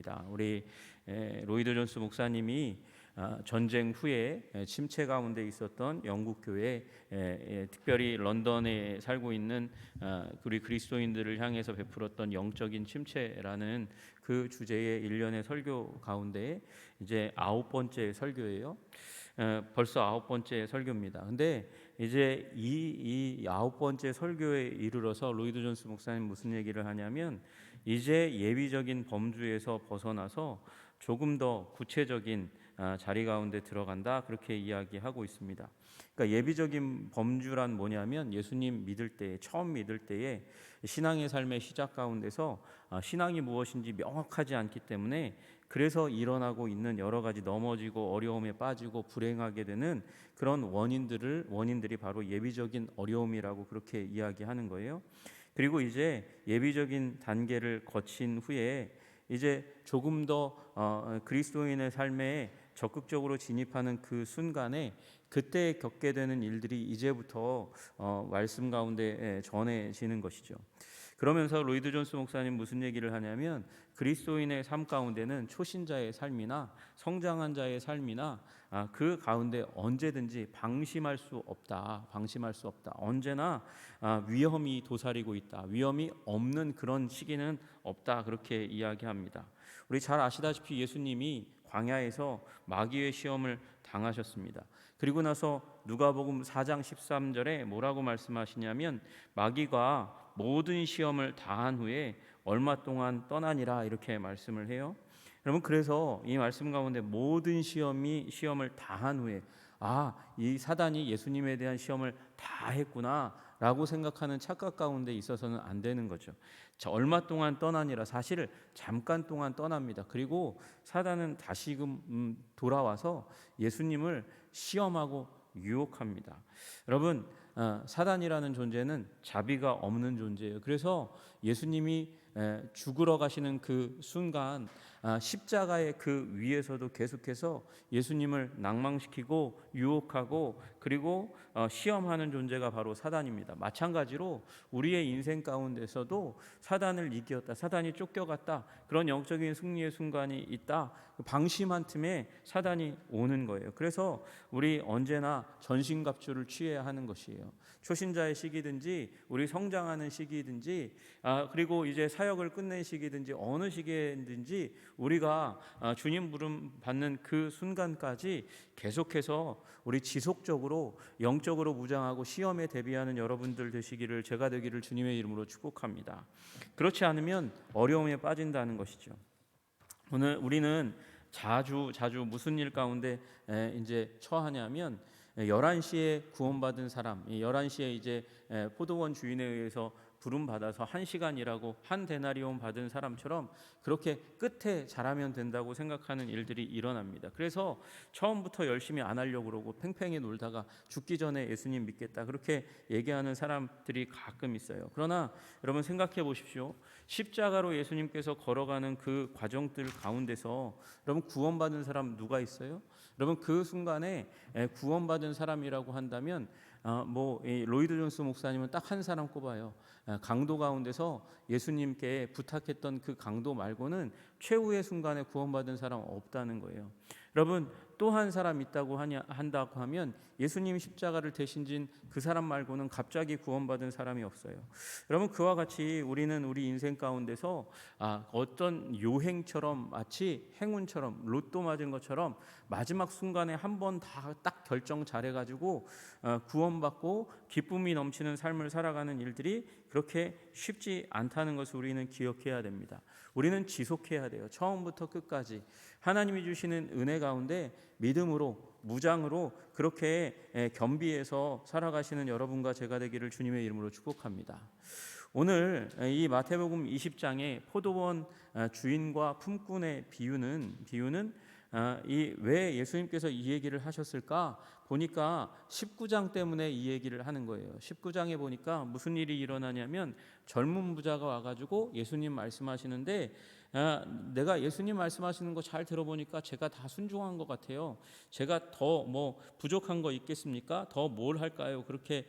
합니다. 우리 로이드 존스 목사님이 전쟁 후에 침체 가운데 있었던 영국 교회, 특별히 런던에 살고 있는 우리 그리스도인들을 향해서 베풀었던 영적인 침체라는 그 주제의 일련의 설교 가운데 이제 9번째 설교예요. 벌써 9번째 설교입니다. 근데 이제 이 9번째 설교에 이르러서 로이드 존스 목사님 무슨 얘기를 하냐면, 이제 예비적인 범주에서 벗어나서 조금 더 구체적인 자리 가운데 들어간다, 그렇게 이야기하고 있습니다. 그러니까 예비적인 범주란 뭐냐면, 예수님 믿을 때, 처음 믿을 때에 신앙의 삶의 시작 가운데서 신앙이 무엇인지 명확하지 않기 때문에, 그래서 일어나고 있는 여러 가지 넘어지고 어려움에 빠지고 불행하게 되는 그런 원인들이 바로 예비적인 어려움이라고 그렇게 이야기하는 거예요. 그리고 이제 예비적인 단계를 거친 후에 이제 조금 더 그리스도인의 삶에 적극적으로 진입하는 그 순간에 그때 겪게 되는 일들이 이제부터 말씀 가운데 전해지는 것이죠. 그러면서 로이드 존스 목사님 무슨 얘기를 하냐면, 그리스도인의 삶 가운데는 초신자의 삶이나 성장한 자의 삶이나 그 가운데 언제든지 방심할 수 없다. 언제나 위험이 도사리고 있다. 위험이 없는 그런 시기는 없다. 그렇게 이야기합니다. 우리 잘 아시다시피 예수님이 광야에서 마귀의 시험을 당하셨습니다. 그리고 나서 누가복음 4장 13절에 뭐라고 말씀하시냐면, 마귀가 모든 시험을 다한 후에 얼마 동안 떠나니라, 이렇게 말씀을 해요. 여러분, 그래서 이 말씀 가운데 모든 시험을 다한 후에, 이 사단이 예수님에 대한 시험을 다 했구나 라고 생각하는 착각 가운데 있어서는 안 되는 거죠. 얼마 동안 떠나니라, 사실 잠깐 동안 떠납니다. 그리고 사단은 다시금 돌아와서 예수님을 시험하고 유혹합니다. 여러분, 사단이라는 존재는 자비가 없는 존재예요. 그래서 예수님이 죽으러 가시는 그 순간 십자가의 그 위에서도 계속해서 예수님을 낭망시키고 유혹하고, 그리고 시험하는 존재가 바로 사단입니다. 마찬가지로 우리의 인생 가운데서도 사단을 이겼다, 사단이 쫓겨갔다, 그런 영적인 승리의 순간이 있다, 방심한 틈에 사단이 오는 거예요. 그래서 우리 언제나 전신갑주를 취해야 하는 것이에요. 초신자의 시기든지 우리 성장하는 시기든지 그리고 이제 사역을 끝낸 시기든지 어느 시기든지 우리가 주님 부름 받는 그 순간까지 계속해서 우리 지속적으로 영적으로 무장하고 시험에 대비하는 여러분들 되시기를, 제가 되기를 주님의 이름으로 축복합니다. 그렇지 않으면 어려움에 빠진다는 것이죠. 오늘 우리는 자주 무슨 일 가운데 이제 처하냐면, 11시에 구원받은 사람, 11시에 이제 포도원 주인에 의해서 부름 받아서 1시간 일하고 한 데나리온 받은 사람처럼 그렇게 끝에 잘하면 된다고 생각하는 일들이 일어납니다. 그래서 처음부터 열심히 안 하려고 그러고 팽팽히 놀다가 죽기 전에 예수님 믿겠다, 그렇게 얘기하는 사람들이 가끔 있어요. 그러나 여러분 생각해 보십시오. 십자가로 예수님께서 걸어가는 그 과정들 가운데서 여러분 구원받은 사람 누가 있어요? 여러분 그 순간에 구원받은 사람이라고 한다면 로이드 존스 목사님은 딱 한 사람 꼽아요. 강도 가운데서 예수님께 부탁했던 그 강도 말고는 최후의 순간에 구원받은 사람 없다는 거예요. 여러분 또 한 사람 있다고 한다고 하면 예수님 십자가를 대신 진 그 사람 말고는 갑자기 구원받은 사람이 없어요. 여러분 그와 같이 우리는 우리 인생 가운데서 어떤 요행처럼, 마치 행운처럼, 로또 맞은 것처럼 마지막 순간에 한 번 다 딱 결정 잘해가지고 구원받고 기쁨이 넘치는 삶을 살아가는 일들이 그렇게 쉽지 않다는 것을 우리는 기억해야 됩니다. 우리는 지속해야 돼요. 처음부터 끝까지 하나님이 주시는 은혜 가운데 믿음으로, 무장으로 그렇게 겸비해서 살아가시는 여러분과 제가 되기를 주님의 이름으로 축복합니다. 오늘 이 마태복음 20장의 포도원 주인과 품꾼의 비유는 왜 예수님께서 이 얘기를 하셨을까 보니까 19장 때문에 이 얘기를 하는 거예요. 19장에 보니까 무슨 일이 일어나냐면, 젊은 부자가 와가지고 예수님 말씀하시는데, 내가 예수님 말씀하시는 거 잘 들어보니까 제가 다 순종한 것 같아요. 제가 더 부족한 거 있겠습니까? 더 뭘 할까요? 그렇게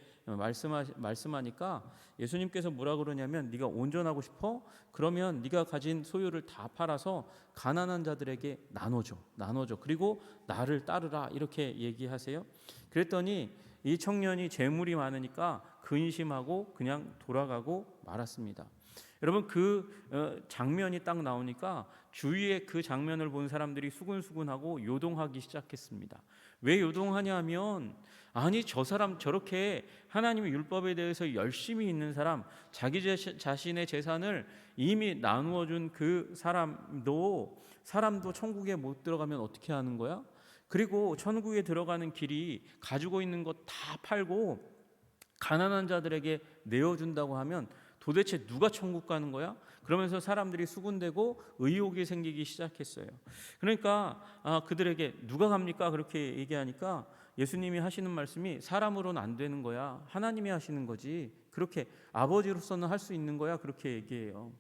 말씀하니까 예수님께서 뭐라 그러냐면 네가 온전하고 싶어? 그러면 네가 가진 소유를 다 팔아서 가난한 자들에게 나눠줘. 그리고 나를 따르라 이렇게 얘기하세요. 그랬더니 이 청년이 재물이 많으니까 근심하고 그냥 돌아가고 말았습니다. 여러분 그 장면이 딱 나오니까 주위에 그 장면을 본 사람들이 수군수군하고 요동하기 시작했습니다. 왜 요동하냐 하면 아니 저 사람 저렇게 하나님의 율법에 대해서 열심히 있는 사람, 자기 자신의 재산을 이미 나누어 준 그 사람도 천국에 못 들어가면 어떻게 하는 거야? 그리고 천국에 들어가는 길이 가지고 있는 것 다 팔고 가난한 자들에게 내어준다고 하면 도대체 누가 천국 가는 거야? 그러면서 사람들이 수군대고 의혹이 생기기 시작했어요. 그러니까 그들에게 누가 갑니까? 그렇게 얘기하니까 예수님이 하시는 말씀이 사람으로는 안 되는 거야. 하나님이 하시는 거지. 그렇게 아버지로서는 할 수 있는 거야. 그렇게 얘기해요.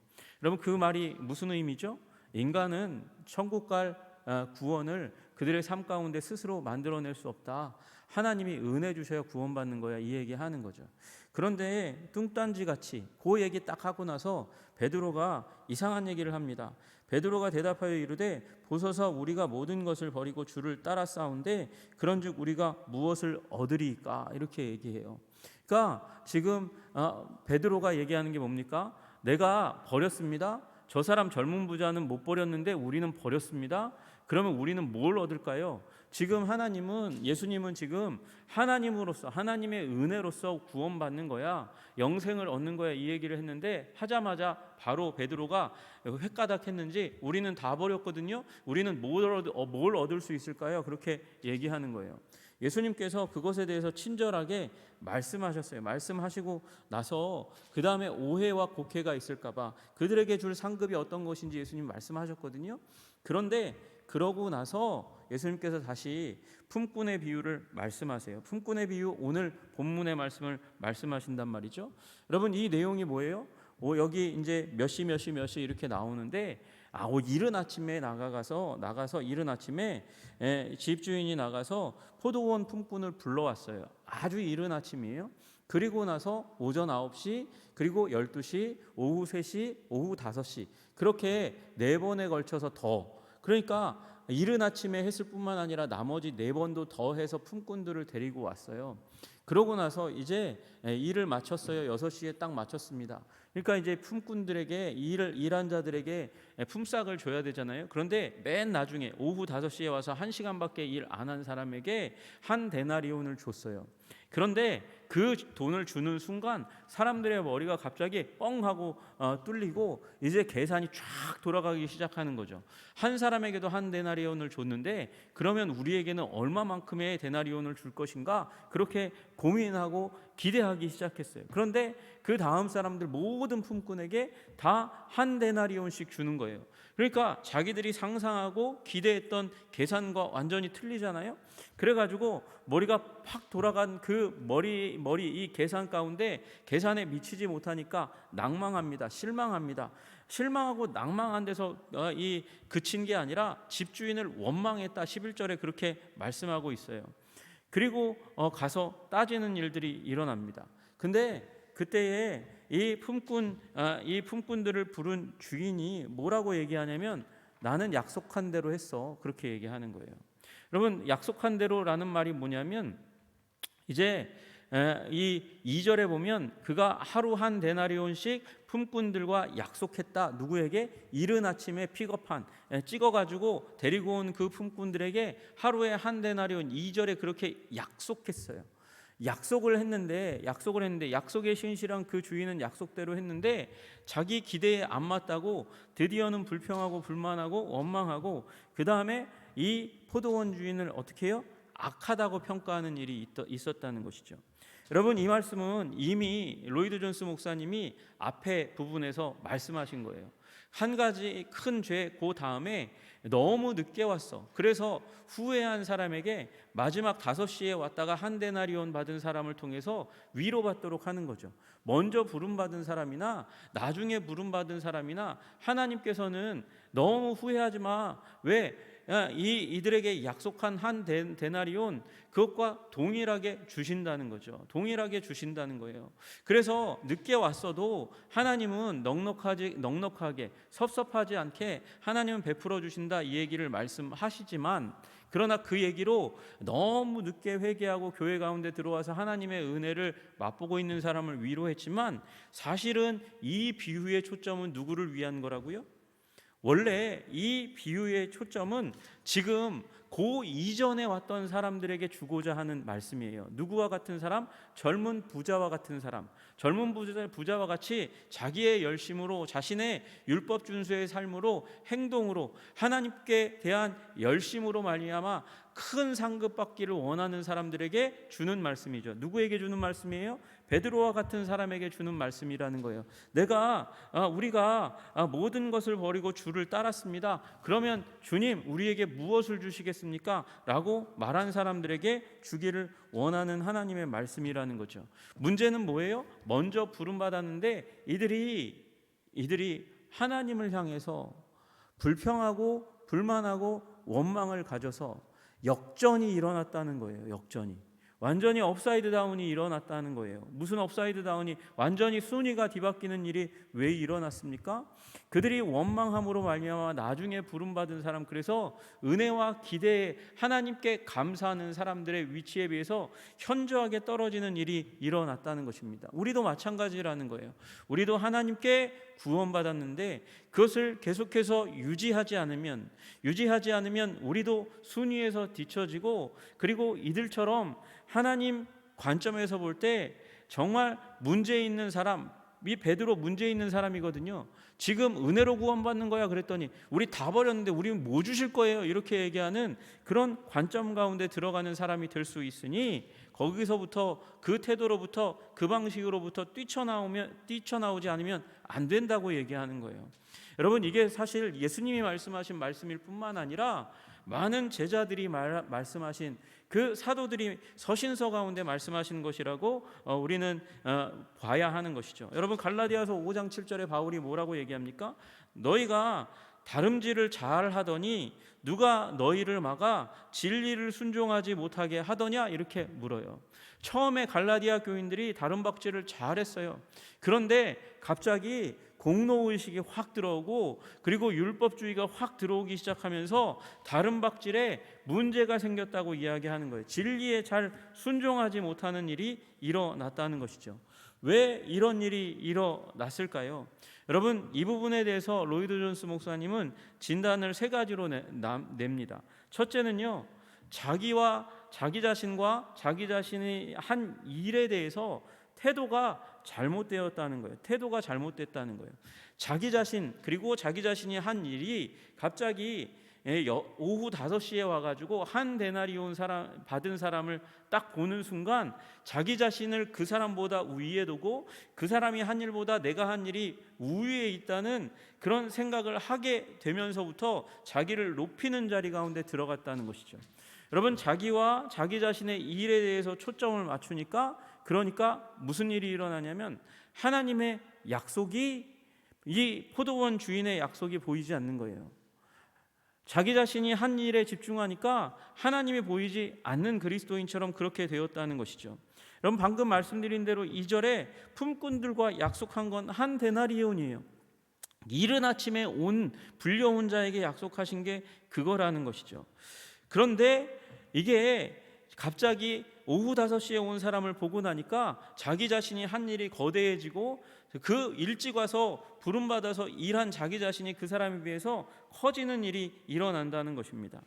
여러분 그 말이 무슨 의미죠? 인간은 천국 갈 구원을 그들의 삶 가운데 스스로 만들어낼 수 없다. 하나님이 은혜 주셔야 구원받는 거야. 이 얘기하는 거죠. 그런데 뚱딴지같이 그 얘기 딱 하고 나서 베드로가 이상한 얘기를 합니다. 베드로가 대답하여 이르되 보소서 우리가 모든 것을 버리고 주를 따라 싸운데 그런즉 우리가 무엇을 얻으리까? 이렇게 얘기해요. 그러니까 지금 베드로가 얘기하는 게 뭡니까? 내가 버렸습니다. 저 사람 젊은 부자는 못 버렸는데 우리는 버렸습니다. 그러면 우리는 뭘 얻을까요? 지금 예수님은 지금 하나님으로서 하나님의 은혜로서 구원받는 거야. 영생을 얻는 거야. 이 얘기를 했는데 하자마자 바로 베드로가 헷가닥했는지 우리는 다 버렸거든요. 우리는 뭘 얻을 수 있을까요? 그렇게 얘기하는 거예요. 예수님께서 그것에 대해서 친절하게 말씀하셨어요. 말씀하시고 나서 그 다음에 오해와 곡해가 있을까 봐 그들에게 줄 상급이 어떤 것인지 예수님 말씀하셨거든요. 그런데 그러고 나서 예수님께서 다시 품꾼의 비유를 말씀하세요. 품꾼의 비유, 오늘 본문의 말씀을 말씀하신단 말이죠. 여러분 이 내용이 뭐예요? 여기 이제 몇 시 이렇게 나오는데 이른 아침에 나가서 이른 아침에 집주인이 나가서 포도원 품꾼을 불러왔어요. 아주 이른 아침이에요. 그리고 나서 오전 9시, 그리고 12시, 오후 3시, 오후 5시 그렇게 4번에 걸쳐서 그러니까 이른 아침에 했을 뿐만 아니라 나머지 4번도 더 해서 품꾼들을 데리고 왔어요. 그러고 나서 이제 일을 마쳤어요. 6시에 딱 마쳤습니다. 그러니까 이제 품꾼들에게 일한 자들에게 품삯을 줘야 되잖아요. 그런데 맨 나중에 오후 5시에 와서 1시간밖에 일 안 한 사람에게 한 데나리온을 줬어요. 그런데 그 돈을 주는 순간 사람들의 머리가 갑자기 뻥 하고 뚫리고 이제 계산이 쫙 돌아가기 시작하는 거죠. 한 사람에게도 한 데나리온을 줬는데 그러면 우리에게는 얼마만큼의 데나리온을 줄 것인가? 그렇게 고민하고 기대하기 시작했어요. 그런데 그 다음 사람들 모든 품꾼에게 다 한 데나리온씩 주는 거예요. 그러니까 자기들이 상상하고 기대했던 계산과 완전히 틀리잖아요. 그래가지고 머리가 팍 돌아간 그 머리 이 계산 가운데 계산에 미치지 못하니까 낭망합니다. 실망하고 낭망한 데서 그친 게 아니라 집주인을 원망했다. 11절에 그렇게 말씀하고 있어요. 그리고 가서 따지는 일들이 일어납니다. 근데 그때에 이 품꾼들을 부른 주인이 뭐라고 얘기하냐면 나는 약속한 대로 했어. 그렇게 얘기하는 거예요. 여러분 약속한 대로라는 말이 뭐냐면 이제 이 2절에 보면 그가 하루 한 데나리온씩 품꾼들과 약속했다. 누구에게? 이른 아침에 픽업한 찍어가지고 데리고 온 그 품꾼들에게 하루에 한 데나리온 2절에 그렇게 약속했어요. 약속을 했는데 약속에 신실한 그 주인은 약속대로 했는데 자기 기대에 안 맞다고 드디어는 불평하고 불만하고 원망하고 그 다음에 이 포도원 주인을 어떻게 해요? 악하다고 평가하는 일이 있었다는 것이죠. 여러분 이 말씀은 이미 로이드 존스 목사님이 앞에 부분에서 말씀하신 거예요. 한 가지 큰 죄 그 다음에 너무 늦게 왔어. 그래서 후회한 사람에게 마지막 5시에 왔다가 한 데나리온 받은 사람을 통해서 위로받도록 하는 거죠. 먼저 부름받은 사람이나 나중에 부름받은 사람이나 하나님께서는 너무 후회하지 마. 왜? 이들에게 약속한 한 데나리온 그것과 동일하게 주신다는 거죠. 동일하게 주신다는 거예요. 그래서 늦게 왔어도 하나님은 넉넉하게 섭섭하지 않게 하나님은 베풀어 주신다, 이 얘기를 말씀하시지만, 그러나 그 얘기로 너무 늦게 회개하고 교회 가운데 들어와서 하나님의 은혜를 맛보고 있는 사람을 위로했지만, 사실은 이 비유의 초점은 누구를 위한 거라고요? 원래 이 비유의 초점은 지금 그 이전에 왔던 사람들에게 주고자 하는 말씀이에요. 누구와 같은 사람? 젊은 부자와 같은 사람. 젊은 부자와 같이 자기의 열심으로, 자신의 율법 준수의 삶으로, 행동으로, 하나님께 대한 열심으로 말미암아 큰 상급 받기를 원하는 사람들에게 주는 말씀이죠. 누구에게 주는 말씀이에요? 베드로와 같은 사람에게 주는 말씀이라는 거예요. 우리가 모든 것을 버리고 주를 따랐습니다. 그러면 주님, 우리에게 무엇을 주시겠습니까? 라고 말한 사람들에게 주기를 원하는 하나님의 말씀이라는 거죠. 문제는 뭐예요? 먼저 부름받았는데 이들이 하나님을 향해서 불평하고 불만하고 원망을 가져서 역전이 일어났다는 거예요. 역전이. 완전히 업사이드 다운이 일어났다는 거예요. 무슨 업사이드 다운이? 완전히 순위가 뒤바뀌는 일이 왜 일어났습니까? 그들이 원망함으로 말미암아 나중에 부름받은 사람, 그래서 은혜와 기대에 하나님께 감사하는 사람들의 위치에 비해서 현저하게 떨어지는 일이 일어났다는 것입니다. 우리도 마찬가지라는 거예요. 우리도 하나님께 구원받았는데 그것을 계속해서 유지하지 않으면 우리도 순위에서 뒤처지고, 그리고 이들처럼 하나님 관점에서 볼 때 정말 문제 있는 사람, 이 베드로 문제 있는 사람이거든요. 지금 은혜로 구원받는 거야 그랬더니 우리 다 버렸는데 우리 뭐 주실 거예요? 이렇게 얘기하는 그런 관점 가운데 들어가는 사람이 될 수 있으니, 거기서부터 그 태도로부터, 그 방식으로부터 뛰쳐나오지 않으면 안 된다고 얘기하는 거예요. 여러분, 이게 사실 예수님이 말씀하신 말씀일 뿐만 아니라 많은 제자들이 말씀하신, 그 사도들이 서신서 가운데 말씀하시는 것이라고 우리는 봐야 하는 것이죠. 여러분, 갈라디아서 5장 7절에 바울이 뭐라고 얘기합니까? 너희가 다름질을 잘 하더니 누가 너희를 막아 진리를 순종하지 못하게 하더냐? 이렇게 물어요. 처음에 갈라디아 교인들이 다름박질을 잘했어요. 그런데 갑자기 공로의식이 확 들어오고, 그리고 율법주의가 확 들어오기 시작하면서 다름박질에 문제가 생겼다고 이야기하는 거예요. 진리에 잘 순종하지 못하는 일이 일어났다는 것이죠. 왜 이런 일이 일어났을까요? 여러분, 이 부분에 대해서 로이드 존스 목사님은 진단을 3가지로 냅니다. 첫째는요, 자기 자신과 자기 자신이 한 일에 대해서 태도가 잘못되었다는 거예요. 태도가 잘못됐다는 거예요. 자기 자신, 그리고 자기 자신이 한 일이 갑자기 오후 5시에 와가지고 한 데나리온 받은 사람을 딱 보는 순간 자기 자신을 그 사람보다 위에 두고 그 사람이 한 일보다 내가 한 일이 우위에 있다는 그런 생각을 하게 되면서부터 자기를 높이는 자리 가운데 들어갔다는 것이죠. 여러분, 자기와 자기 자신의 일에 대해서 초점을 맞추니까, 그러니까 무슨 일이 일어나냐면 하나님의 약속이, 이 포도원 주인의 약속이 보이지 않는 거예요. 자기 자신이 한 일에 집중하니까 하나님이 보이지 않는 그리스도인처럼 그렇게 되었다는 것이죠. 여러분, 방금 말씀드린 대로 2절에 품꾼들과 약속한 건 한 데나리온이에요. 이른 아침에 불려온 자에게 약속하신 게 그거라는 것이죠. 그런데 이게 갑자기 오후 5시에 온 사람을 보고 나니까 자기 자신이 한 일이 거대해지고, 그 일찍 와서 부름받아서 일한 자기 자신이 그 사람에 비해서 커지는 일이 일어난다는 것입니다.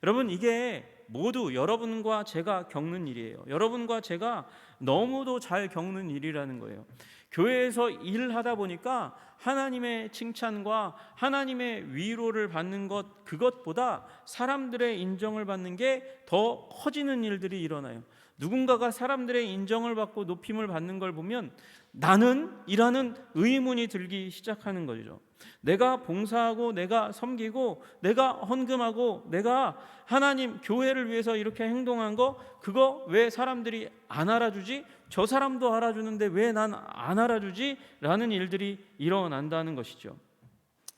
여러분, 이게 모두 여러분과 제가 겪는 일이에요. 여러분과 제가 너무도 잘 겪는 일이라는 거예요. 교회에서 일하다 보니까 하나님의 칭찬과 하나님의 위로를 받는 것, 그것보다 사람들의 인정을 받는 게 더 커지는 일들이 일어나요. 누군가가 사람들의 인정을 받고 높임을 받는 걸 보면 나는? 이라는 의문이 들기 시작하는 거죠. 내가 봉사하고 내가 섬기고 내가 헌금하고 내가 하나님 교회를 위해서 이렇게 행동한 거, 그거 왜 사람들이 안 알아주지? 저 사람도 알아주는데 왜 난 안 알아주지? 라는 일들이 일어난다는 것이죠.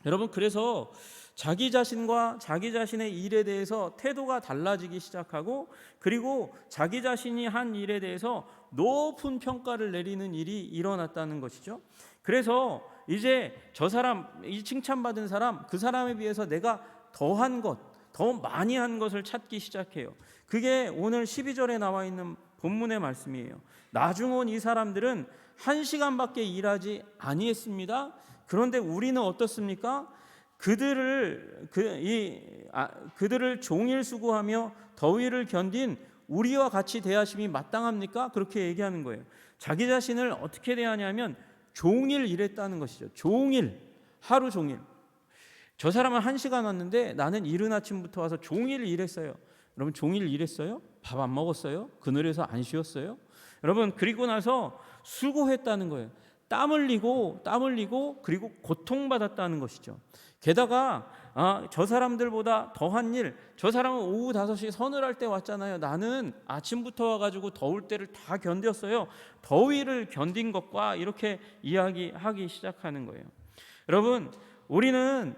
여러분, 그래서 자기 자신과 자기 자신의 일에 대해서 태도가 달라지기 시작하고, 그리고 자기 자신이 한 일에 대해서 높은 평가를 내리는 일이 일어났다는 것이죠. 그래서 이제 저 사람, 이 칭찬받은 사람, 그 사람에 비해서 내가 더한 것, 더 많이 한 것을 찾기 시작해요. 그게 오늘 12절에 나와 있는 본문의 말씀이에요. 나중 온 이 사람들은 1시간밖에 일하지 아니했습니다. 그런데 우리는 어떻습니까? 그들을 종일 수고하며 더위를 견딘 우리와 같이 대하심이 마땅합니까? 그렇게 얘기하는 거예요. 자기 자신을 어떻게 대하냐면 종일 일했다는 것이죠. 종일, 하루 종일. 저 사람은 1시간 왔는데 나는 이른 아침부터 와서 종일 일했어요. 여러분, 종일 일했어요? 밥 안 먹었어요? 그늘에서 안 쉬었어요? 여러분, 그리고 나서 수고했다는 거예요. 땀 흘리고 그리고 고통받았다는 것이죠. 게다가 저 사람들보다 더한 일, 저 사람은 오후 5시 서늘할 때 왔잖아요. 나는 아침부터 와가지고 더울 때를 다 견뎠어요. 더위를 견딘 것과 이렇게 이야기하기 시작하는 거예요. 여러분, 우리는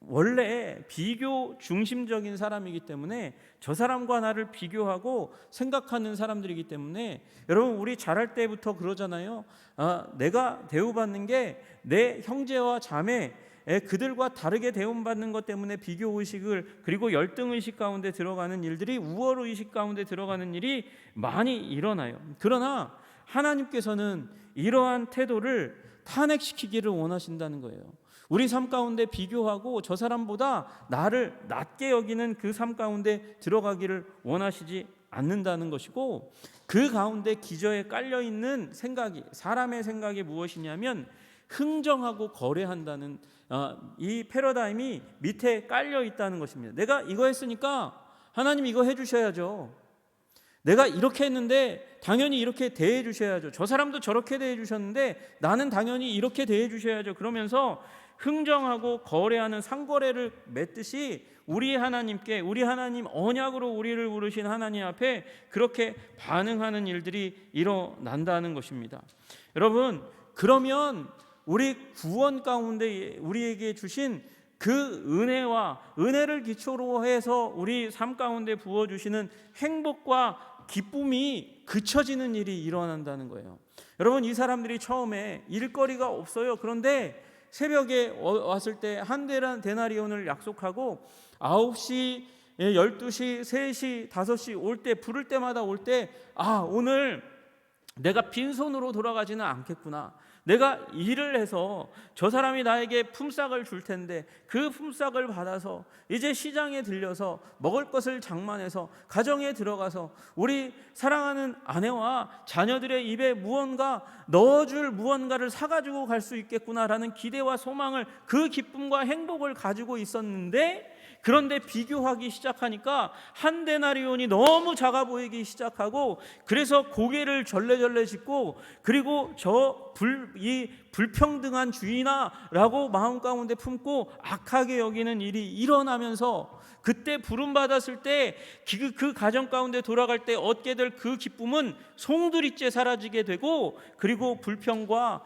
원래 비교 중심적인 사람이기 때문에 저 사람과 나를 비교하고 생각하는 사람들이기 때문에, 여러분, 우리 자랄 때부터 그러잖아요. 내가 대우받는 게 내 형제와 자매, 그들과 다르게 대우받는 것 때문에 비교의식을, 그리고 열등의식 가운데 들어가는 일들이, 우월의식 가운데 들어가는 일이 많이 일어나요. 그러나 하나님께서는 이러한 태도를 탄핵시키기를 원하신다는 거예요. 우리 삶 가운데 비교하고 저 사람보다 나를 낮게 여기는 그 삶 가운데 들어가기를 원하시지 않는다는 것이고, 그 가운데 기저에 깔려있는 생각이, 사람의 생각이 무엇이냐면 흥정하고 거래한다는 이 패러다임이 밑에 깔려있다는 것입니다. 내가 이거 했으니까 하나님 이거 해주셔야죠. 내가 이렇게 했는데 당연히 이렇게 대해 주셔야죠. 저 사람도 저렇게 대해 주셨는데 나는 당연히 이렇게 대해 주셔야죠. 그러면서 흥정하고 거래하는 상거래를 맺듯이 우리 하나님께, 우리 하나님 언약으로 우리를 부르신 하나님 앞에 그렇게 반응하는 일들이 일어난다는 것입니다. 여러분, 그러면 우리 구원 가운데 우리에게 주신 그 은혜를 기초로 해서 우리 삶 가운데 부어주시는 행복과 기쁨이 그쳐지는 일이 일어난다는 거예요. 여러분, 이 사람들이 처음에 일거리가 없어요. 그런데 새벽에 왔을 때 한 데나리온을 약속하고 9시, 12시, 3시, 5시 올 때, 부를 때마다 올 때, 오늘 내가 빈손으로 돌아가지는 않겠구나. 내가 일을 해서 저 사람이 나에게 품삯을 줄 텐데 그 품삯을 받아서 이제 시장에 들려서 먹을 것을 장만해서 가정에 들어가서 우리 사랑하는 아내와 자녀들의 입에 무언가 넣어줄 무언가를 사가지고 갈 수 있겠구나라는 기대와 소망을, 그 기쁨과 행복을 가지고 있었는데, 그런데 비교하기 시작하니까 한 데나리온이 너무 작아 보이기 시작하고, 그래서 고개를 절레절레 짚고, 그리고 이 불평등한 주인아라고 마음 가운데 품고 악하게 여기는 일이 일어나면서, 그때 부름받았을 때 그 가정 가운데 돌아갈 때 얻게 될 그 기쁨은 송두리째 사라지게 되고, 그리고 불평과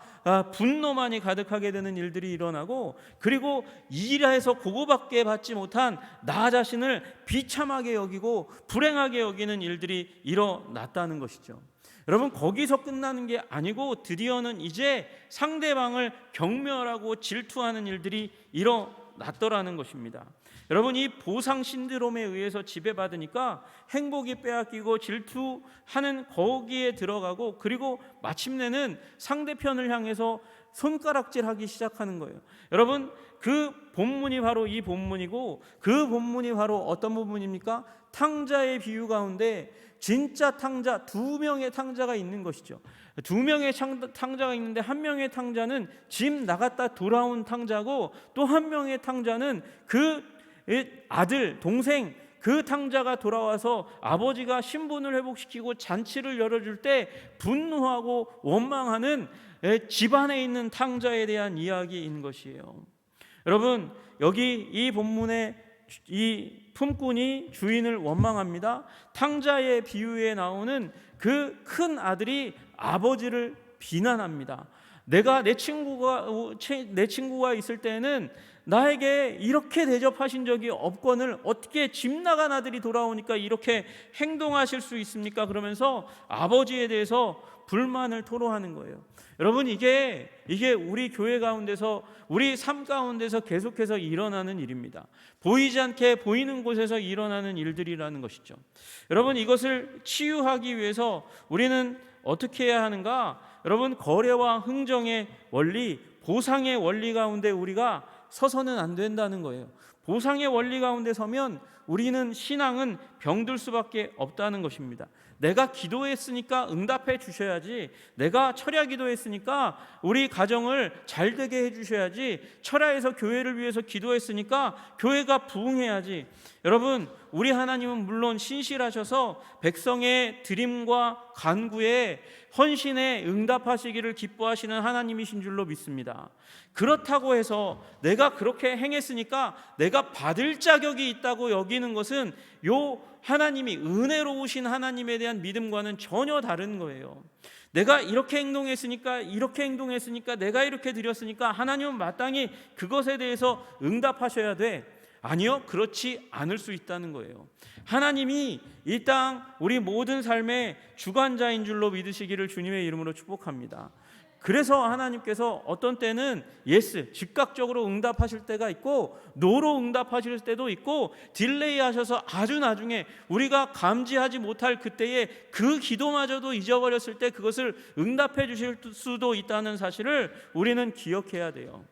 분노만이 가득하게 되는 일들이 일어나고, 그리고 일해서 그거밖에 받지 못한 나 자신을 비참하게 여기고 불행하게 여기는 일들이 일어났다는 것이죠. 여러분, 거기서 끝나는 게 아니고 드디어는 이제 상대방을 경멸하고 질투하는 일들이 일어났더라는 것입니다. 여러분, 이 보상 신드롬에 의해서 지배받으니까 행복이 빼앗기고 질투하는 거기에 들어가고, 그리고 마침내는 상대편을 향해서 손가락질하기 시작하는 거예요. 여러분, 그 본문이 바로 이 본문이고, 그 본문이 바로 어떤 본문입니까? 탕자의 비유 가운데 진짜 탕자, 2명의 탕자가 있는 것이죠. 2명의 탕자가 있는데, 한 명의 탕자는 집 나갔다 돌아온 탕자고, 또 한 명의 탕자는 그 아들, 동생, 그 탕자가 돌아와서 아버지가 신분을 회복시키고 잔치를 열어줄 때 분노하고 원망하는 집안에 있는 탕자에 대한 이야기인 것이에요. 여러분, 여기 이 본문에 이 품꾼이 주인을 원망합니다. 탕자의 비유에 나오는 그 큰 아들이 아버지를 비난합니다. 내 친구가 있을 때는 나에게 이렇게 대접하신 적이 없거늘 어떻게 집 나간 아들이 돌아오니까 이렇게 행동하실 수 있습니까? 그러면서 아버지에 대해서 불만을 토로하는 거예요. 여러분, 이게 우리 교회 가운데서, 우리 삶 가운데서 계속해서 일어나는 일입니다. 보이지 않게 보이는 곳에서 일어나는 일들이라는 것이죠. 여러분, 이것을 치유하기 위해서 우리는 어떻게 해야 하는가? 여러분, 거래와 흥정의 원리, 보상의 원리 가운데 우리가 서서는 안 된다는 거예요. 보상의 원리 가운데 서면 우리는 신앙은 병들 수밖에 없다는 것입니다. 내가 기도했으니까 응답해 주셔야지, 내가 철야 기도했으니까 우리 가정을 잘 되게 해 주셔야지, 철야에서 교회를 위해서 기도했으니까 교회가 부흥해야지. 여러분, 우리 하나님은 물론 신실하셔서 백성의 드림과 간구에 헌신에 응답하시기를 기뻐하시는 하나님이신 줄로 믿습니다. 그렇다고 해서 내가 그렇게 행했으니까 내가 받을 자격이 있다고 여기는 것은 요 하나님이 은혜로우신 하나님에 대한 믿음과는 전혀 다른 거예요. 내가 이렇게 행동했으니까 내가 이렇게 드렸으니까 하나님은 마땅히 그것에 대해서 응답하셔야 돼. 아니요, 그렇지 않을 수 있다는 거예요. 하나님이 이 땅 우리 모든 삶의 주관자인 줄로 믿으시기를 주님의 이름으로 축복합니다. 그래서 하나님께서 어떤 때는 예스, 즉각적으로 응답하실 때가 있고 노로 응답하실 때도 있고 딜레이 하셔서 아주 나중에 우리가 감지하지 못할 그때에 그 기도마저도 잊어버렸을 때 그것을 응답해 주실 수도 있다는 사실을 우리는 기억해야 돼요.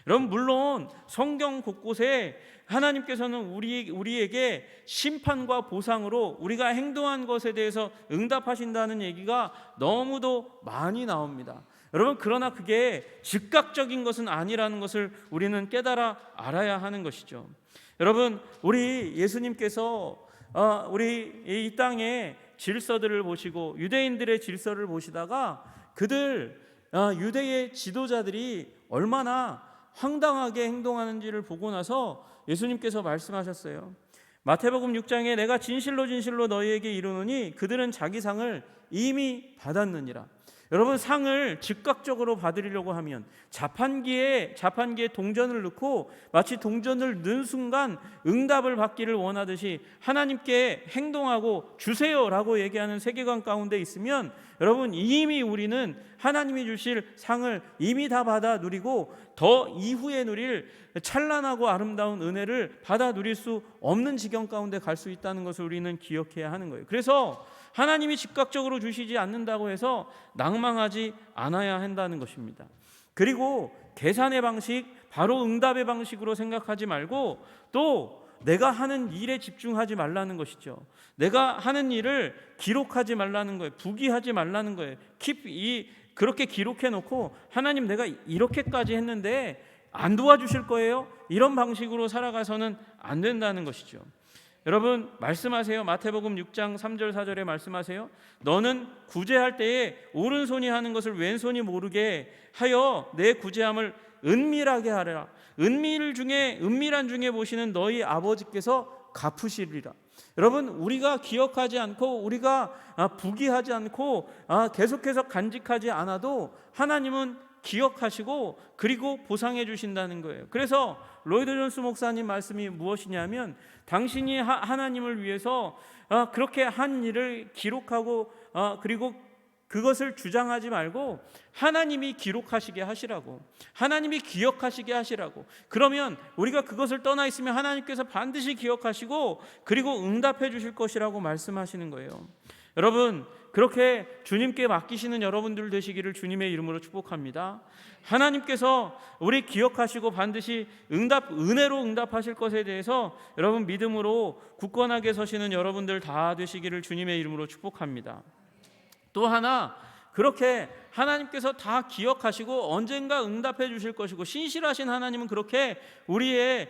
여러분, 물론 성경 곳곳에 하나님께서는 우리에게 심판과 보상으로 우리가 행동한 것에 대해서 응답하신다는 얘기가 너무도 많이 나옵니다. 여러분, 그러나 그게 즉각적인 것은 아니라는 것을 우리는 깨달아 알아야 하는 것이죠. 여러분, 우리 예수님께서 우리 이 땅의 질서들을 보시고 유대인들의 질서를 보시다가 그들 유대의 지도자들이 얼마나 황당하게 행동하는지를 보고 나서 예수님께서 말씀하셨어요. 마태복음 6장에 내가 진실로 너희에게 이르노니 그들은 자기 상을 이미 받았느니라. 여러분, 상을 즉각적으로 받으려고 하면 자판기에 동전을 넣고 마치 동전을 넣은 순간 응답을 받기를 원하듯이 하나님께 행동하고 주세요라고 얘기하는 세계관 가운데 있으면 여러분, 이미 우리는 하나님이 주실 상을 이미 다 받아 누리고 더 이후에 누릴 찬란하고 아름다운 은혜를 받아 누릴 수 없는 지경 가운데 갈 수 있다는 것을 우리는 기억해야 하는 거예요. 그래서 하나님이 즉각적으로 주시지 않는다고 해서 낭망하지 않아야 한다는 것입니다. 그리고 계산의 방식, 바로 응답의 방식으로 생각하지 말고 또 내가 하는 일에 집중하지 말라는 것이죠. 내가 하는 일을 기록하지 말라는 거예요. 부기하지 말라는 거예요. 그렇게 기록해 놓고 하나님, 내가 이렇게까지 했는데 안 도와주실 거예요? 이런 방식으로 살아가서는 안 된다는 것이죠. 여러분, 말씀하세요. 마태복음 6장 3절 4절에 말씀하세요. 너는 구제할 때에 오른손이 하는 것을 왼손이 모르게 하여 내 구제함을 은밀하게 하라. 은밀한 중에 보시는 너희 아버지께서 갚으시리라. 여러분, 우리가 기억하지 않고 우리가 부기하지 않고 계속해서 간직하지 않아도 하나님은 기억하시고 그리고 보상해 주신다는 거예요. 그래서 로이드 존스 목사님 말씀이 무엇이냐면, 당신이 하나님을 위해서 그렇게 한 일을 기록하고 그리고 그것을 주장하지 말고 하나님이 기록하시게 하시라고, 하나님이 기억하시게 하시라고. 그러면 우리가 그것을 떠나 있으면 하나님께서 반드시 기억하시고 그리고 응답해 주실 것이라고 말씀하시는 거예요. 여러분, 그렇게 주님께 맡기시는 여러분들 되시기를 주님의 이름으로 축복합니다. 하나님께서 우리 기억하시고 반드시 은혜로 응답하실 것에 대해서 여러분 믿음으로 굳건하게 서시는 여러분들 다 되시기를 주님의 이름으로 축복합니다. 또 하나, 그렇게 하나님께서 다 기억하시고 언젠가 응답해 주실 것이고 신실하신 하나님은 그렇게 우리의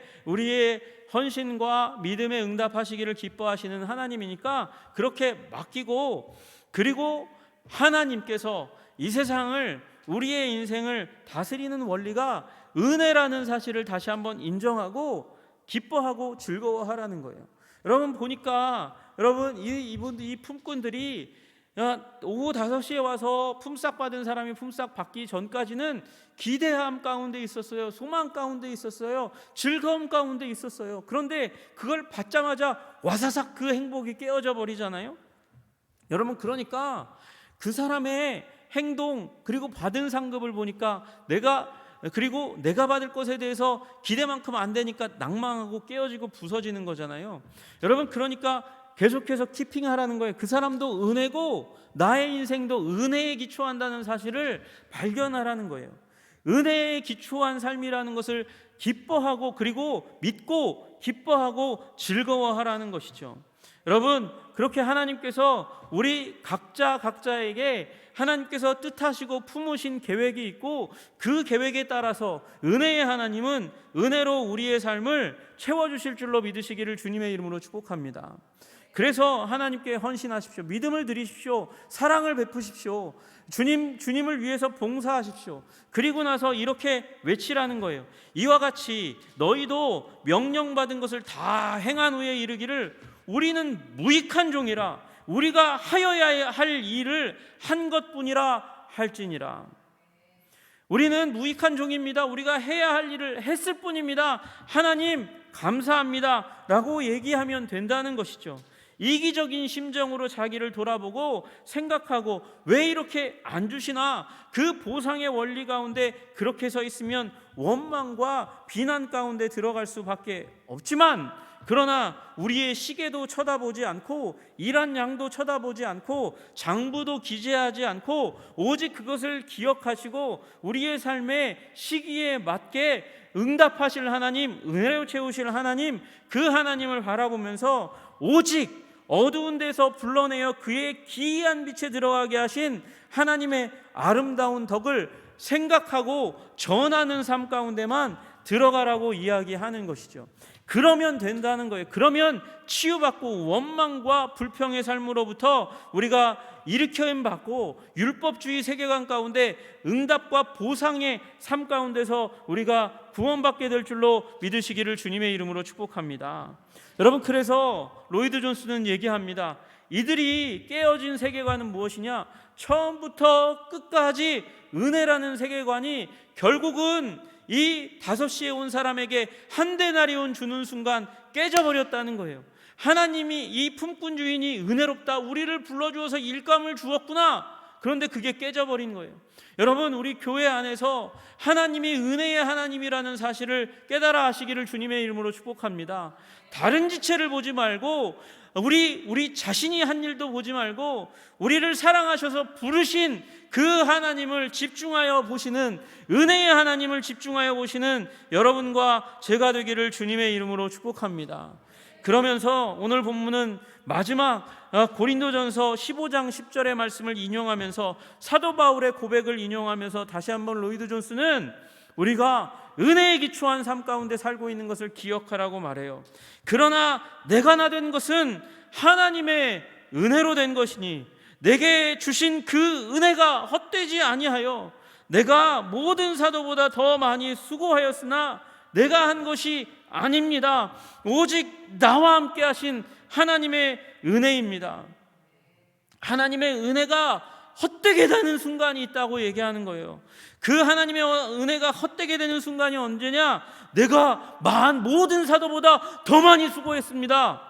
헌신과 믿음에 응답하시기를 기뻐하시는 하나님이니까 그렇게 맡기고, 그리고 하나님께서 이 세상을, 우리의 인생을 다스리는 원리가 은혜라는 사실을 다시 한번 인정하고 기뻐하고 즐거워하라는 거예요. 여러분 보니까, 여러분 이 품꾼들이 오후 5시에 와서 품삯 받은 사람이 품삯 받기 전까지는 기대함 가운데 있었어요. 소망 가운데 있었어요. 즐거움 가운데 있었어요. 그런데 그걸 받자마자 와사삭 그 행복이 깨어져 버리잖아요. 여러분, 그러니까 그 사람의 행동 그리고 받은 상급을 보니까 내가 받을 것에 대해서 기대만큼 안 되니까 낭망하고 깨어지고 부서지는 거잖아요. 여러분, 그러니까 계속해서 키핑하라는 거예요. 그 사람도 은혜고 나의 인생도 은혜에 기초한다는 사실을 발견하라는 거예요. 은혜에 기초한 삶이라는 것을 기뻐하고 그리고 믿고 기뻐하고 즐거워하라는 것이죠. 여러분, 그렇게 하나님께서 우리 각자에게 하나님께서 뜻하시고 품으신 계획이 있고 그 계획에 따라서 은혜의 하나님은 은혜로 우리의 삶을 채워주실 줄로 믿으시기를 주님의 이름으로 축복합니다. 그래서 하나님께 헌신하십시오. 믿음을 드리십시오. 사랑을 베푸십시오. 주님을 위해서 봉사하십시오. 그리고 나서 이렇게 외치라는 거예요. 이와 같이 너희도 명령받은 것을 다 행한 후에 이르기를 우리는 무익한 종이라 우리가 하여야 할 일을 한 것뿐이라 할지니라. 우리는 무익한 종입니다. 우리가 해야 할 일을 했을 뿐입니다. 하나님 감사합니다 라고 얘기하면 된다는 것이죠. 이기적인 심정으로 자기를 돌아보고 생각하고 왜 이렇게 안 주시나, 그 보상의 원리 가운데 그렇게 서 있으면 원망과 비난 가운데 들어갈 수밖에 없지만, 그러나 우리의 시계도 쳐다보지 않고 일한 양도 쳐다보지 않고 장부도 기재하지 않고 오직 그것을 기억하시고 우리의 삶의 시기에 맞게 응답하실 하나님, 은혜로 채우실 하나님, 그 하나님을 바라보면서 오직 어두운 데서 불러내어 그의 기이한 빛에 들어가게 하신 하나님의 아름다운 덕을 생각하고 전하는 삶 가운데만 들어가라고 이야기하는 것이죠. 그러면 된다는 거예요. 그러면 치유받고 원망과 불평의 삶으로부터 우리가 일으켜임 받고 율법주의 세계관 가운데 응답과 보상의 삶 가운데서 우리가 구원받게 될 줄로 믿으시기를 주님의 이름으로 축복합니다. 여러분, 그래서 로이드 존스는 얘기합니다. 이들이 깨어진 세계관은 무엇이냐? 처음부터 끝까지 은혜라는 세계관이 결국은 이 5시에 온 사람에게 한 데나리온 주는 순간 깨져버렸다는 거예요. 하나님이, 이 품꾼 주인이 은혜롭다, 우리를 불러주어서 일감을 주었구나. 그런데 그게 깨져버린 거예요. 여러분, 우리 교회 안에서 하나님이 은혜의 하나님이라는 사실을 깨달아 하시기를 주님의 이름으로 축복합니다. 다른 지체를 보지 말고 우리 자신이 한 일도 보지 말고 우리를 사랑하셔서 부르신 그 하나님을 집중하여 보시는, 은혜의 하나님을 집중하여 보시는 여러분과 제가 되기를 주님의 이름으로 축복합니다. 그러면서 오늘 본문은 마지막 고린도전서 15장 10절의 말씀을 인용하면서 사도 바울의 고백을 인용하면서 다시 한번 로이드 존스는 우리가 은혜에 기초한 삶 가운데 살고 있는 것을 기억하라고 말해요. 그러나 내가 나된 것은 하나님의 은혜로 된 것이니 내게 주신 그 은혜가 헛되지 아니하여 내가 모든 사도보다 더 많이 수고하였으나 내가 한 것이 아닙니다. 오직 나와 함께 하신 하나님의 은혜입니다. 하나님의 은혜가 헛되게 되는 순간이 있다고 얘기하는 거예요. 그 하나님의 은혜가 헛되게 되는 순간이 언제냐? 내가 모든 사도보다 더 많이 수고했습니다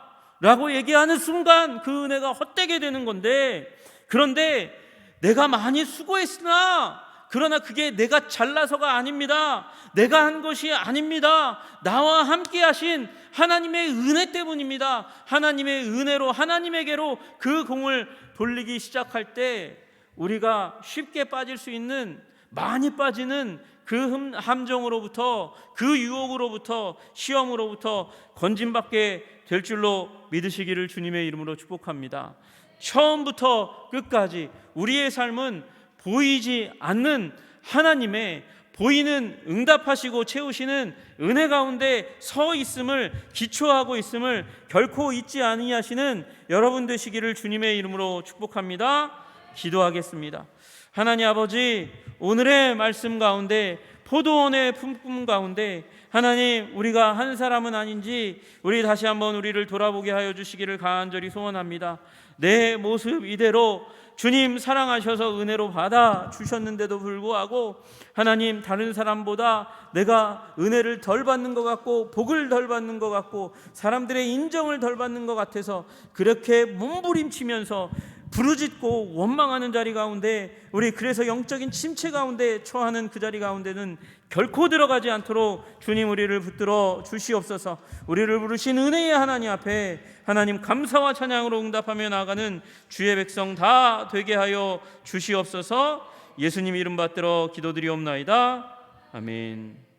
라고 얘기하는 순간 그 은혜가 헛되게 되는 건데, 그런데 내가 많이 수고했으나 그러나 그게 내가 잘나서가 아닙니다. 내가 한 것이 아닙니다. 나와 함께 하신 하나님의 은혜 때문입니다. 하나님의 은혜로 하나님에게로 그 공을 돌리기 시작할 때 우리가 쉽게 빠질 수 있는, 많이 빠지는 그 함정으로부터, 그 유혹으로부터, 시험으로부터 건진받게 될 줄로 믿으시기를 주님의 이름으로 축복합니다. 처음부터 끝까지 우리의 삶은 보이지 않는 하나님의 보이는 응답하시고 채우시는 은혜 가운데 서 있음을, 기초하고 있음을 결코 잊지 아니하시는 여러분 되시기를 주님의 이름으로 축복합니다. 기도하겠습니다. 하나님 아버지, 오늘의 말씀 가운데 포도원의 품꾼 가운데 하나님, 우리가 한 사람은 아닌지 우리 다시 한번 우리를 돌아보게 하여 주시기를 간절히 소원합니다. 내 모습 이대로 주님 사랑하셔서 은혜로 받아 주셨는데도 불구하고 하나님, 다른 사람보다 내가 은혜를 덜 받는 것 같고 복을 덜 받는 것 같고 사람들의 인정을 덜 받는 것 같아서 그렇게 몸부림치면서 부르짖고 원망하는 자리 가운데, 우리 그래서 영적인 침체 가운데 처하는 그 자리 가운데는 결코 들어가지 않도록 주님 우리를 붙들어 주시옵소서. 우리를 부르신 은혜의 하나님 앞에 하나님 감사와 찬양으로 응답하며 나아가는 주의 백성 다 되게 하여 주시옵소서. 예수님 이름 받들어 기도드리옵나이다. 아멘.